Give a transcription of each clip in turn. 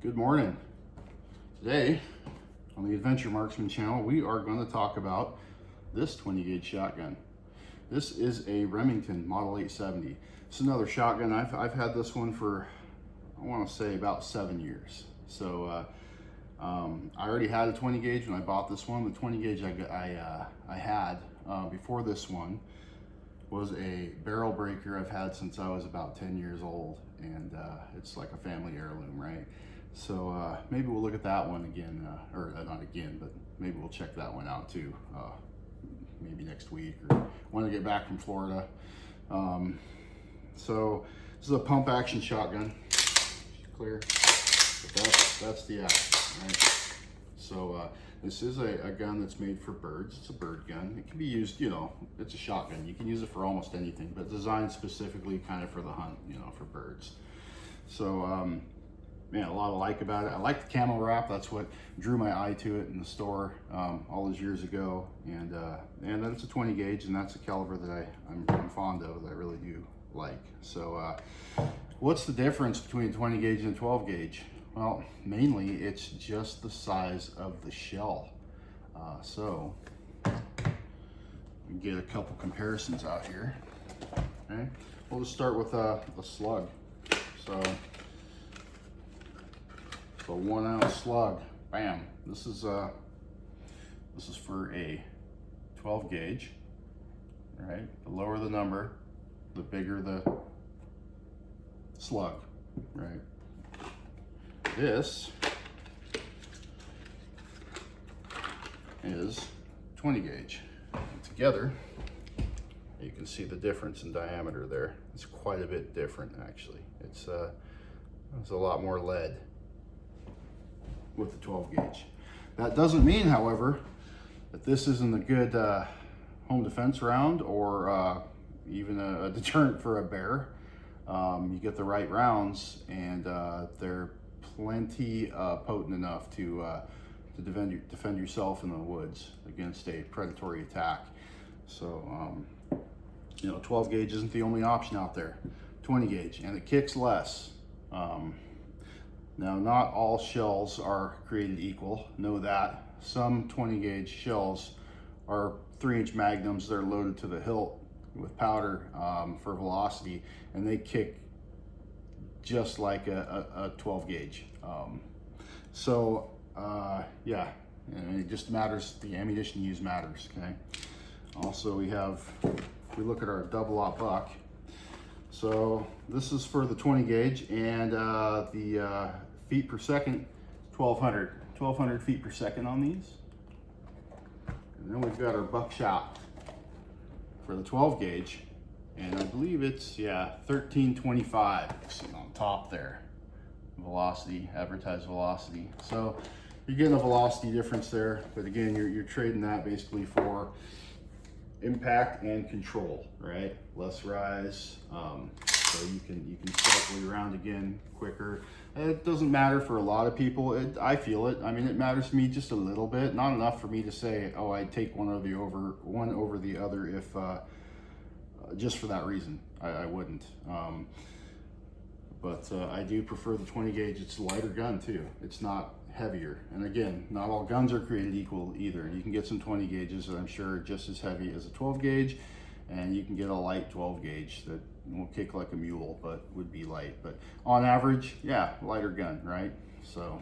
Good morning. Today on the Adventure Marksman channel, we are going to talk about this 20 gauge shotgun. This is a Remington Model 870. It's another shotgun. I've had this one for, I want to say, about 7 years. So I already had a 20 gauge when I bought this one. The 20 gauge I had before this one was a barrel breaker I've had since I was about 10 years old, and it's like a family heirloom, right? So maybe we'll look at that one again, or not again, but maybe we'll check that one out too, maybe next week or when I get back from Florida. So this is a pump action shotgun. Clear. But that's the action, right? So this is a gun that's made for birds. It's a bird gun. It can be used, you know, it's a shotgun. You can use it for almost anything, but designed specifically kind of for the hunt, you know, for birds. So man, a lot to like about it. I like the camo wrap. That's what drew my eye to it in the store all those years ago. And then it's a 20 gauge, and that's a caliber that I'm fond of, that I really do like. So what's the difference between a 20 gauge and a 12 gauge? Well, mainly it's just the size of the shell. So we get a couple comparisons out here. Okay, we'll just start with the slug. So a 1 ounce slug, bam. This is for a 12 gauge, right? The lower the number, the bigger the slug, right? This is 20 gauge. Together, you can see the difference in diameter there. It's quite a bit different, actually. It's there's a lot more lead with the 12 gauge. That doesn't mean, however, that this isn't a good home defense round or even a deterrent for a bear. You get the right rounds, and they're plenty potent enough to defend yourself in the woods against a predatory attack. So you know, 12 gauge isn't the only option out there. 20 gauge, and it kicks less. Now, not all shells are created equal, know that. Some 20 gauge shells are 3-inch magnums. They're loaded to the hilt with powder for velocity, and they kick just like a 12 gauge. Yeah, and it just matters, the ammunition used matters, okay? Also, we have, if we look at our double-aught buck, so this is for the 20 gauge, and the feet per second, 1200 feet per second on these. And then we've got our buckshot for the 12 gauge, and I believe it's, yeah, 1325 on top there. Velocity, advertised velocity. So you're getting a velocity difference there, but again, you're trading that basically for impact and control, right? Less rise, so you can cycle around again quicker. It doesn't matter for a lot of people. I feel it. I mean, it matters to me just a little bit, not enough for me to say, oh, I'd take one over the other if just for that reason. I wouldn't. But I do prefer the 20 gauge. It's a lighter gun too. It's not heavier. And again, not all guns are created equal either. You can get some 20 gauges that I'm sure are just as heavy as a 12 gauge, and you can get a light 12 gauge that won't kick like a mule, but would be light. But on average, yeah, lighter gun, right? So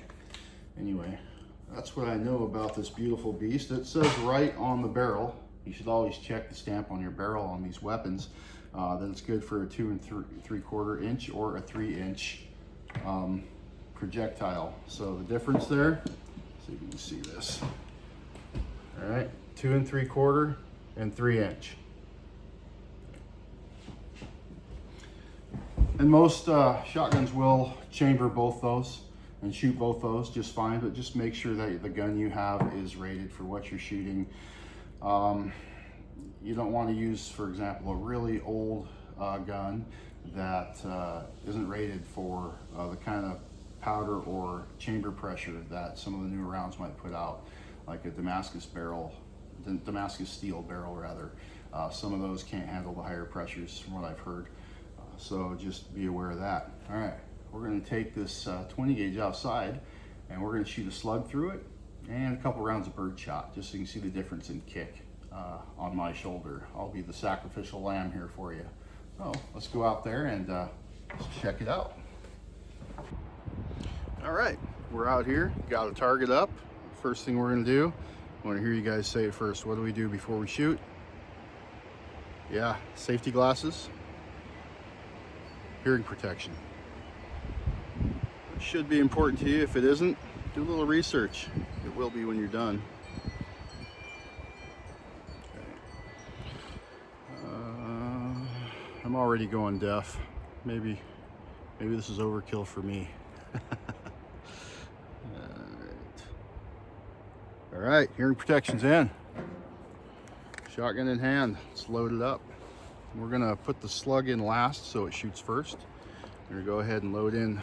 anyway, that's what I know about this beautiful beast. It says right on the barrel, you should always check the stamp on your barrel on these weapons, that it's good for a 2 3/4 inch or a 3-inch projectile. So the difference there, so you can see this. All right, 2 3/4 and 3-inch. And most shotguns will chamber both those and shoot both those just fine, but just make sure that the gun you have is rated for what you're shooting. You don't want to use, for example, a really old gun that isn't rated for the kind of powder or chamber pressure that some of the newer rounds might put out, like a Damascus steel barrel rather. Some of those can't handle the higher pressures from what I've heard. So just be aware of that. All right. we're going to take this 20 gauge outside and we're going to shoot a slug through it and a couple rounds of bird shot, just so you can see the difference in kick on my shoulder. I'll be the sacrificial lamb here for you. So let's go out there and let's check it out. All right, we're out here, got a target up. First thing we're going to do, I want to hear you guys say it first. What do we do before we shoot? Yeah, safety glasses, hearing protection. It should be important to you. If it isn't, do a little research. It will be when you're done. I'm already going deaf. Maybe this is overkill for me. All right, hearing protection's in. Shotgun in hand, let's load it up. We're gonna put the slug in last so it shoots first. We're gonna go ahead and load in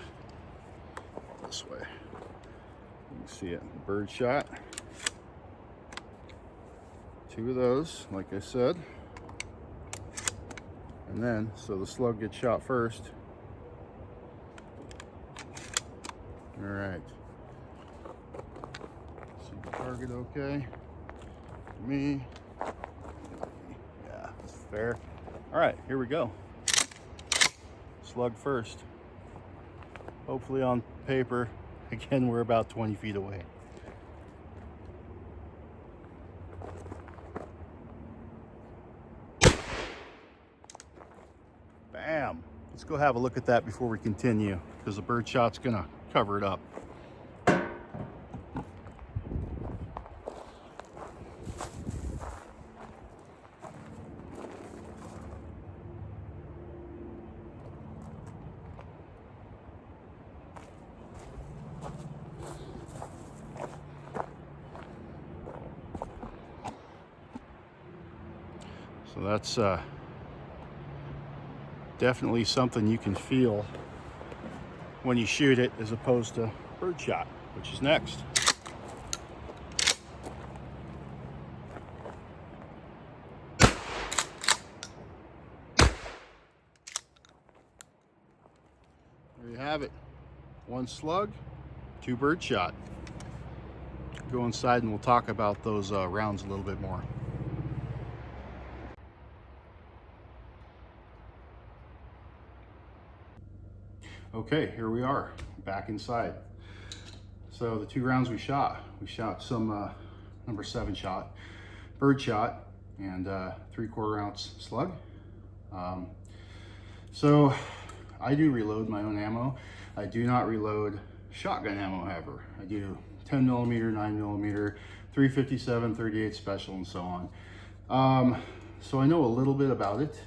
this way. You can see it, bird shot. 2 of those, like I said. And then, so the slug gets shot first. All right. See the target okay? Me. Yeah, that's fair. All right, here we go. Slug first. Hopefully on paper. Again, we're about 20 feet away. Bam. Let's go have a look at that before we continue, because the bird shot's gonna cover it up. So that's definitely something you can feel when you shoot it, as opposed to bird shot, which is next. There you have it. 1 slug, 2 bird shot. Go inside and we'll talk about those rounds a little bit more. Okay, here we are, back inside. So the 2 rounds we shot some number 7 shot, bird shot, and 3/4 ounce slug. So I do reload my own ammo. I do not reload shotgun ammo, however. I do 10 millimeter, 9 millimeter, 357, 38 special, and so on. So I know a little bit about it.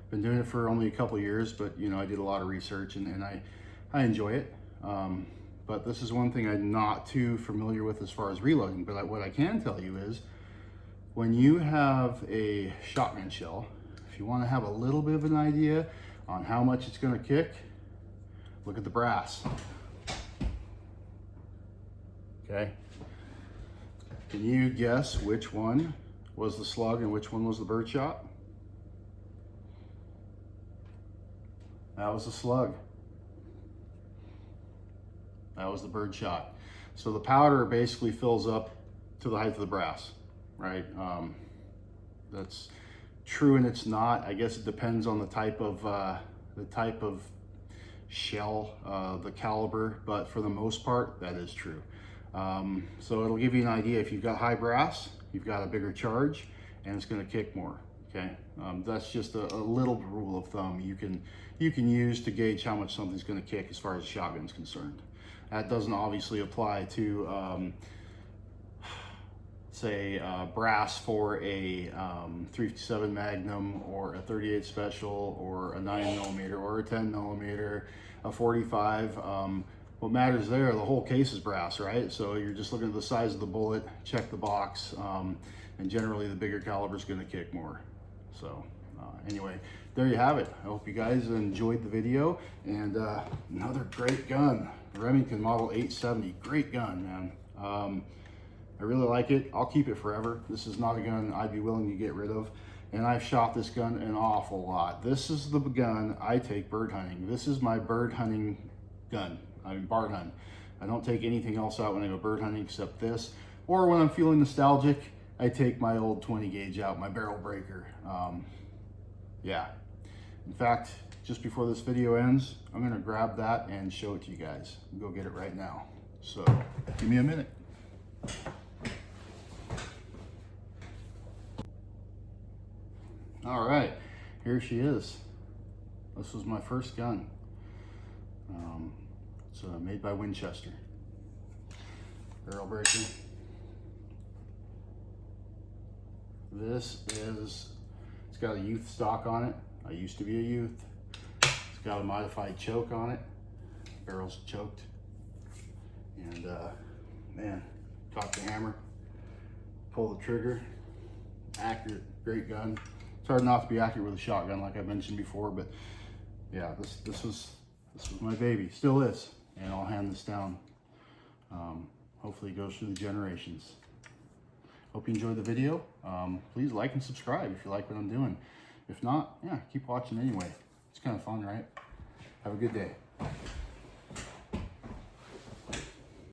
Been doing it for only a couple years, but you know, I did a lot of research and I enjoy it. But this is one thing I'm not too familiar with as far as reloading. But what I can tell you is, when you have a shotgun shell, if you want to have a little bit of an idea on how much it's going to kick, look at the brass. Okay. Can you guess which one was the slug and which one was the bird shot? That was the slug. That was the bird shot. So the powder basically fills up to the height of the brass, right? That's true and it's not. I guess it depends on the type of shell, the caliber, but for the most part, that is true. So it'll give you an idea. If you've got high brass, you've got a bigger charge, and it's going to kick more. Okay, that's just a little rule of thumb you can use to gauge how much something's going to kick as far as a shotgun's concerned. That doesn't obviously apply to say brass for a 357 Magnum or a 38 Special or a 9 millimeter or a 10 millimeter, a 45. What matters there, the whole case is brass, right? So you're just looking at the size of the bullet, check the box, and generally the bigger caliber is going to kick more. So anyway, there you have it. I hope you guys enjoyed the video, and another great gun, Remington Model 870. Great gun, man. I really like it. I'll keep it forever. This is not a gun I'd be willing to get rid of. and I've shot this gun an awful lot. This is the gun I take bird hunting. This is my bird hunting gun. I mean, barn hunt. I don't take anything else out when I go bird hunting except this. Or when I'm feeling nostalgic, I take my old 20 gauge out, my barrel breaker. Yeah. In fact, just before this video ends, I'm gonna grab that and show it to you guys. Go get it right now. So, give me a minute. All right, here she is. This was my first gun. It's made by Winchester. Barrel breaker. This is, it's got a youth stock on it. I used to be a youth. It's got a modified choke on it. Barrel's choked. And man, cock the hammer, pull the trigger. Accurate, great gun. It's hard not to be accurate with a shotgun, like I mentioned before, but yeah, this was my baby. Still is, and I'll hand this down. Hopefully it goes through the generations. Hope you enjoyed the video. Please like and subscribe if you like what I'm doing. If not, yeah, keep watching anyway. It's kind of fun, right? Have a good day.